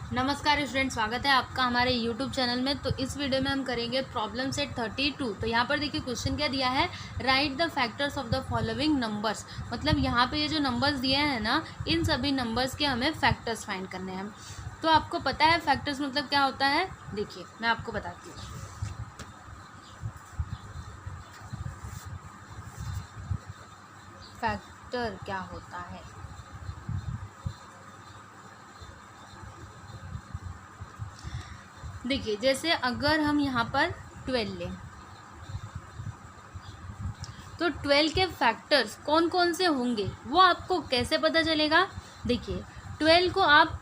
नमस्कार स्टूडेंट, स्वागत है आपका हमारे YouTube चैनल में। तो इस वीडियो में हम करेंगे प्रॉब्लम सेट 32। तो यहाँ पर देखिए क्वेश्चन क्या दिया है, right the factors of the following numbers. मतलब यहाँ पे ये जो नंबर्स दिए हैं ना, इन सभी नंबर्स के हमें फैक्टर्स फाइंड करने हैं। तो आपको पता है फैक्टर्स मतलब क्या होता है? देखिए मैं आपको बताती हूँ। फैक्टर क्या होता है, देखिए जैसे अगर हम यहाँ पर 12 लें तो 12 के फैक्टर्स कौन कौन से होंगे वो आपको कैसे पता चलेगा। देखिए 12 को आप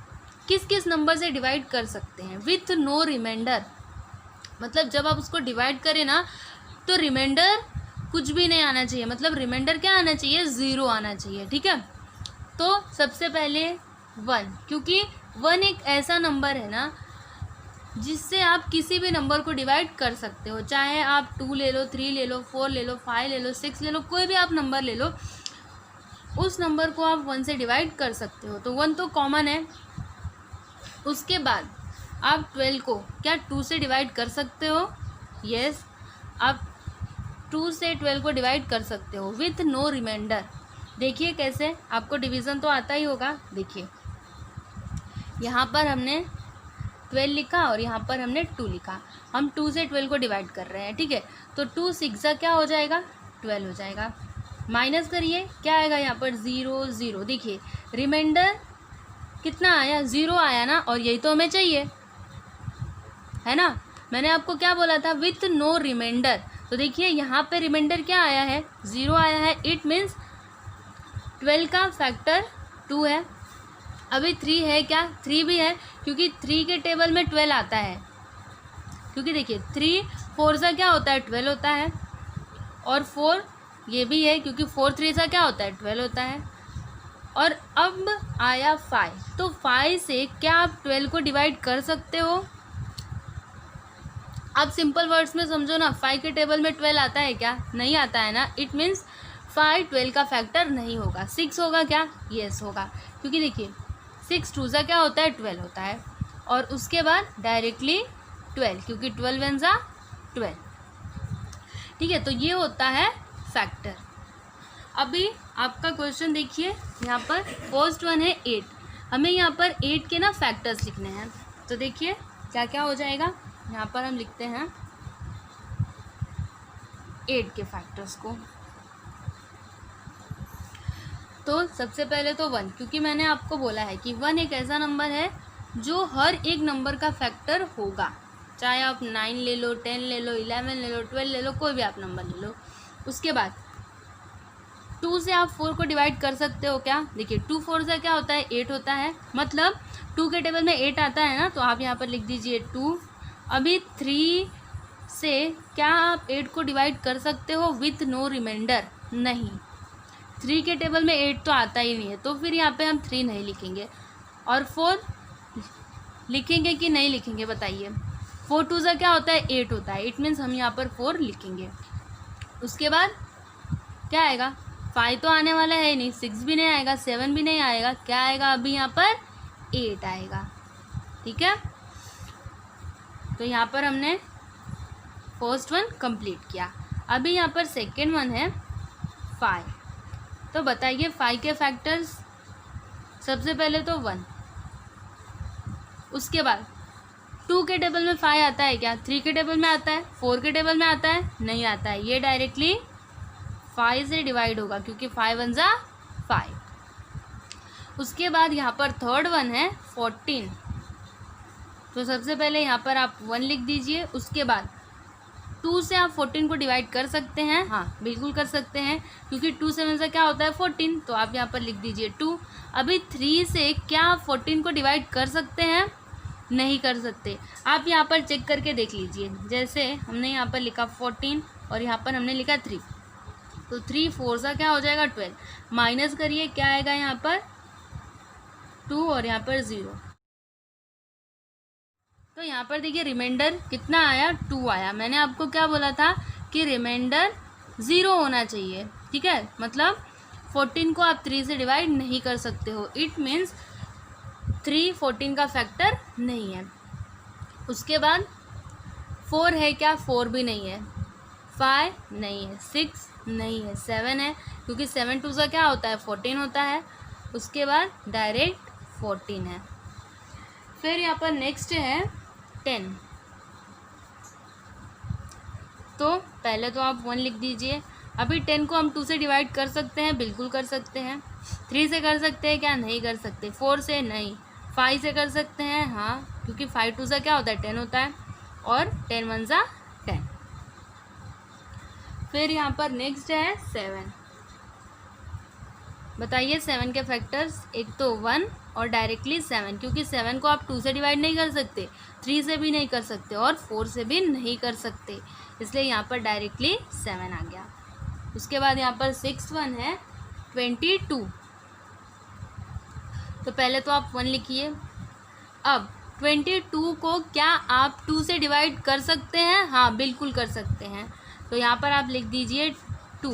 किस किस नंबर से डिवाइड कर सकते हैं विथ नो रिमाइंडर। मतलब जब आप उसको डिवाइड करें ना तो रिमाइंडर कुछ भी नहीं आना चाहिए। मतलब रिमाइंडर क्या आना चाहिए? 0 आना चाहिए। ठीक है, तो सबसे पहले 1, क्योंकि 1 एक ऐसा नंबर है ना जिससे आप किसी भी नंबर को डिवाइड कर सकते हो। चाहे आप 2 ले लो, 3 ले लो, 4 ले लो, 5 ले लो, 6 ले लो, कोई भी आप नंबर ले लो, उस नंबर को आप 1 से डिवाइड कर सकते हो। तो 1 तो कॉमन है। उसके बाद आप 12 को क्या 2 से डिवाइड कर सकते हो? यस, आप 2 से 12 को डिवाइड कर सकते हो विथ नो रिमाइंडर। देखिए कैसे, आपको डिवीज़न तो आता ही होगा। देखिए यहाँ पर हमने 12 लिखा और यहाँ पर हमने 2 लिखा। हम 2 से 12 को डिवाइड कर रहे हैं। ठीक है, तो 2 6 क्या हो जाएगा? 12 हो जाएगा। माइनस करिए, क्या आएगा यहाँ पर? 0 0। देखिए रिमाइंडर कितना आया? 0 आया ना, और यही तो हमें चाहिए, है ना। मैंने आपको क्या बोला था? With no remainder. तो देखिए यहाँ पे रिमाइंडर क्या आया है? 0 आया है। इट मीन्स 12 का फैक्टर 2 है। अभी 3 है क्या? 3 भी है, क्योंकि 3 के टेबल में 12 आता है। क्योंकि देखिए 3 4 सा क्या होता है? 12 होता है। और 4 ये भी है, क्योंकि 4 3 सा क्या होता है? 12 होता है। और अब आया 5, तो 5 से क्या आप 12 को डिवाइड कर सकते हो? आप सिंपल वर्ड्स में समझो ना, 5 के टेबल में 12 आता है क्या? नहीं आता है ना। इट मीन्स 5 12 का फैक्टर नहीं होगा। 6 होगा क्या? यस होगा, क्योंकि देखिए 6 2 सा क्या होता है? 12 होता है। और उसके बाद डायरेक्टली 12, क्योंकि 12 वन सा 12। ठीक है, तो ये होता है फैक्टर। अभी आपका क्वेश्चन देखिए, यहाँ पर फर्स्ट वन है 8। हमें यहाँ पर 8 के ना फैक्टर्स लिखने हैं। तो देखिए क्या क्या हो जाएगा। यहाँ पर हम लिखते हैं 8 के फैक्टर्स को। तो सबसे पहले तो 1, क्योंकि मैंने आपको बोला है कि 1 एक ऐसा नंबर है जो हर एक नंबर का फैक्टर होगा। चाहे आप 9 ले लो, 10 ले लो, 11 ले लो, 12 ले लो, कोई भी आप नंबर ले लो। उसके बाद 2 से आप 4 को डिवाइड कर सकते हो क्या? देखिए 2 4 से क्या होता है? 8 होता है। मतलब 2 के टेबल में 8 आता है ना, तो आप यहाँ पर लिख दीजिए 2। अभी 3 से क्या आप 8 को डिवाइड कर सकते हो विथ नो रिमाइंडर? नहीं, 3 के टेबल में 8 तो आता ही नहीं है, तो फिर यहाँ पे हम 3 नहीं लिखेंगे। और 4 लिखेंगे कि नहीं लिखेंगे बताइए? 4 2 सा क्या होता है? 8 होता है। इट मीन्स हम यहाँ पर 4 लिखेंगे। उसके बाद क्या आएगा? 5 तो आने वाला है नहीं, 6 भी नहीं आएगा, 7 भी नहीं आएगा। क्या आएगा अभी यहाँ पर? 8 आएगा। ठीक है, तो यहाँ पर हमने फर्स्ट वन कंप्लीट किया। अभी यहाँ पर सेकेंड वन है 5। तो बताइए 5 के फैक्टर्स। सबसे पहले तो 1, उसके बाद 2 के टेबल में 5 आता है क्या? 3 के टेबल में आता है। 4 के टेबल में आता है? नहीं आता है। ये डायरेक्टली 5 से डिवाइड होगा, क्योंकि 5 वन ज़ा 5। उसके बाद यहाँ पर थर्ड वन है 14। तो सबसे पहले यहाँ पर आप 1 लिख दीजिए। उसके बाद 2 से आप 14 को डिवाइड कर सकते हैं। हाँ बिल्कुल कर सकते हैं, क्योंकि 2 से वन सा क्या होता है? 14। तो आप यहाँ पर लिख दीजिए 2। अभी 3 से क्या आप 14 को डिवाइड कर सकते हैं? नहीं कर सकते। आप यहाँ पर चेक करके देख लीजिए। जैसे हमने यहाँ पर लिखा 14 और यहाँ पर हमने लिखा 3, तो 3 4 सा क्या हो जाएगा? 12। माइनस करिए, क्या आएगा यहाँ पर? 2 और यहाँ पर 0। तो यहाँ पर देखिए रिमाइंडर कितना आया? 2 आया। मैंने आपको क्या बोला था कि रिमाइंडर 0 होना चाहिए। ठीक है, मतलब 14 को आप 3 से डिवाइड नहीं कर सकते हो। इट मीन्स 3 14 का फैक्टर नहीं है। उसके बाद 4 है क्या? 4 भी नहीं है। 5 नहीं है। 6 नहीं है। 7 है, क्योंकि 7 2 का क्या होता है? 14 होता है। उसके बाद डायरेक्ट 14 है। फिर यहाँ पर नेक्स्ट है 10। तो पहले तो आप 1 लिख दीजिए। अभी 10 को हम 2 से डिवाइड कर सकते हैं, बिल्कुल कर सकते हैं। 3 से कर सकते हैं क्या? नहीं कर सकते। 4 से नहीं। 5 से कर सकते हैं, हाँ, क्योंकि 5 2 से क्या होता है? 10 होता है। और 10 1 जा 10। फिर यहाँ पर नेक्स्ट है 7। बताइए 7 के फैक्टर्स। एक तो 1 और डायरेक्टली 7, क्योंकि 7 को आप 2 से डिवाइड नहीं कर सकते, 3 से भी नहीं कर सकते और 4 से भी नहीं कर सकते, इसलिए यहाँ पर डायरेक्टली 7 आ गया। उसके बाद यहाँ पर 6 1 है 22। तो पहले तो आप 1 लिखिए। अब 22 को क्या आप 2 से डिवाइड कर सकते हैं? हाँ, बिल्कुल कर सकते हैं। तो यहाँ पर आप लिख दीजिए 2।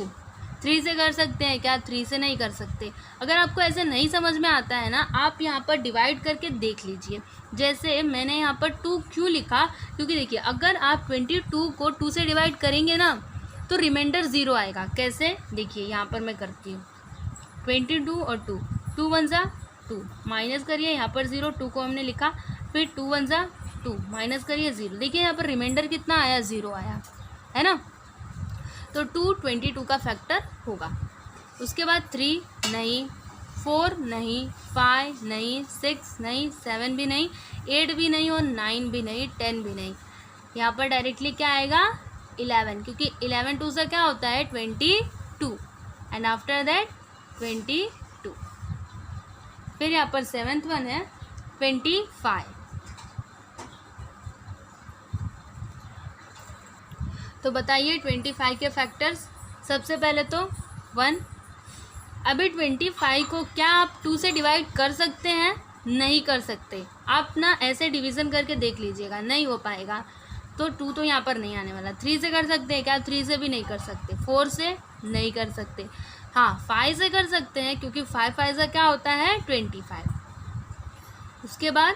3 से कर सकते हैं क्या? 3 से नहीं कर सकते। अगर आपको ऐसे नहीं समझ में आता है ना, आप यहाँ पर डिवाइड करके देख लीजिए। जैसे मैंने यहाँ पर 2 क्यों लिखा? क्योंकि देखिए, अगर आप 22 को 2 से डिवाइड करेंगे ना, तो रिमाइंडर 0 आएगा। कैसे? देखिए यहाँ पर मैं करती हूँ। 22 और 2, 2 1 जा 2, माइनस करिए, यहाँ पर 0, 2 को हमने लिखा। फिर 2 1 जा 2, माइनस करिए 0। देखिए यहाँ पर रिमाइंडर कितना आया? 0 आया, है ना। तो 2 22 का फैक्टर होगा। उसके बाद 3 नहीं, 4 नहीं, 5 नहीं, 6 नहीं, 7 भी नहीं, 8 भी नहीं और 9 भी नहीं, 10 भी नहीं। यहाँ पर डायरेक्टली क्या आएगा? 11, क्योंकि 11 2 से क्या होता है? 22 एंड आफ्टर दैट 22। फिर यहाँ पर 7th वन है 25। तो बताइए 25 के फैक्टर्स। सबसे पहले तो 1। अभी 25 को क्या आप 2 से डिवाइड कर सकते हैं? नहीं कर सकते। आप ना ऐसे डिवीज़न करके देख लीजिएगा, नहीं हो पाएगा। तो 2 तो यहाँ पर नहीं आने वाला। 3 से कर सकते हैं क्या? 3 से भी नहीं कर सकते। 4 से नहीं कर सकते। हाँ, 5 से कर सकते हैं, क्योंकि 5 5 से क्या होता है? 25। उसके बाद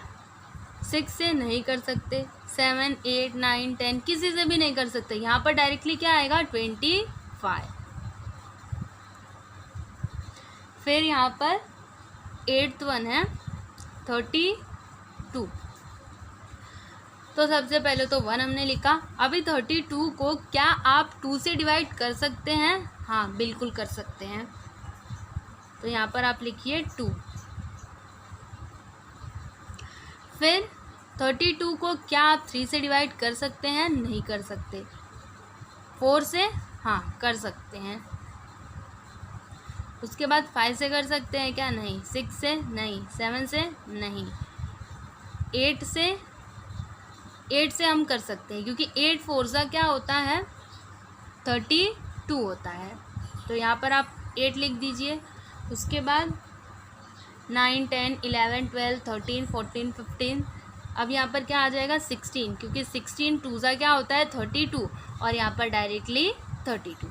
6 से नहीं कर सकते। 7 8 9 10 किसी से भी नहीं कर सकते। यहाँ पर डायरेक्टली क्या आएगा? 25। फिर यहाँ पर 8th वन है 32। तो सबसे पहले तो 1 हमने लिखा। अभी 32 को क्या आप 2 से डिवाइड कर सकते हैं? हाँ, बिल्कुल कर सकते हैं। तो यहाँ पर आप लिखिए 2। फिर 32 को क्या आप 3 से डिवाइड कर सकते हैं? नहीं कर सकते। 4 से हाँ कर सकते हैं। उसके बाद 5 से कर सकते हैं क्या? नहीं। 6 से नहीं। 7 से नहीं। 8 से हम कर सकते हैं, क्योंकि 8 4 सा क्या होता है? 32 होता है। तो यहाँ पर आप 8 लिख दीजिए। उसके बाद 9 10 11 12 13 14 15। अब यहाँ पर क्या आ जाएगा? 16, क्योंकि 16 2 सा क्या होता है? 32 और यहाँ पर डायरेक्टली 32।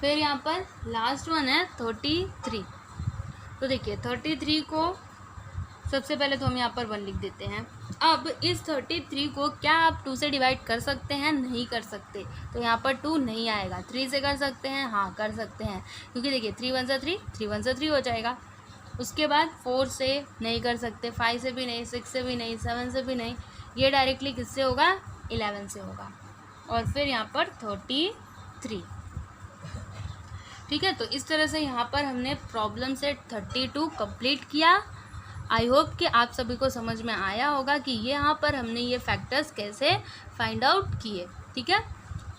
फिर यहाँ पर लास्ट वन है 33। तो देखिए 33 को सबसे पहले तो हम यहाँ पर 1 लिख देते हैं। अब इस 33 को क्या आप 2 से डिवाइड कर सकते हैं? नहीं कर सकते। तो यहाँ पर 2 नहीं आएगा। 3 से कर सकते हैं? हाँ, कर सकते हैं, क्योंकि देखिए 3 1 जा 3, 3 1 जा 3 हो जाएगा। उसके बाद 4 से नहीं कर सकते, 5 से भी नहीं, 6 से भी नहीं, 7 से भी नहीं। ये डायरेक्टली किससे होगा? 11 से होगा। और फिर यहाँ पर 33। ठीक है, तो इस तरह से यहाँ पर हमने प्रॉब्लम सेट 32 कंप्लीट किया। आई होप कि आप सभी को समझ में आया होगा कि यहाँ पर हमने ये फैक्टर्स कैसे फाइंड आउट किए। ठीक है,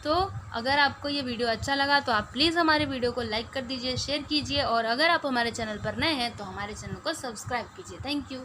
तो अगर आपको ये वीडियो अच्छा लगा तो आप प्लीज़ हमारे वीडियो को लाइक कर दीजिए, शेयर कीजिए, और अगर आप हमारे चैनल पर नए हैं तो हमारे चैनल को सब्सक्राइब कीजिए। Thank you.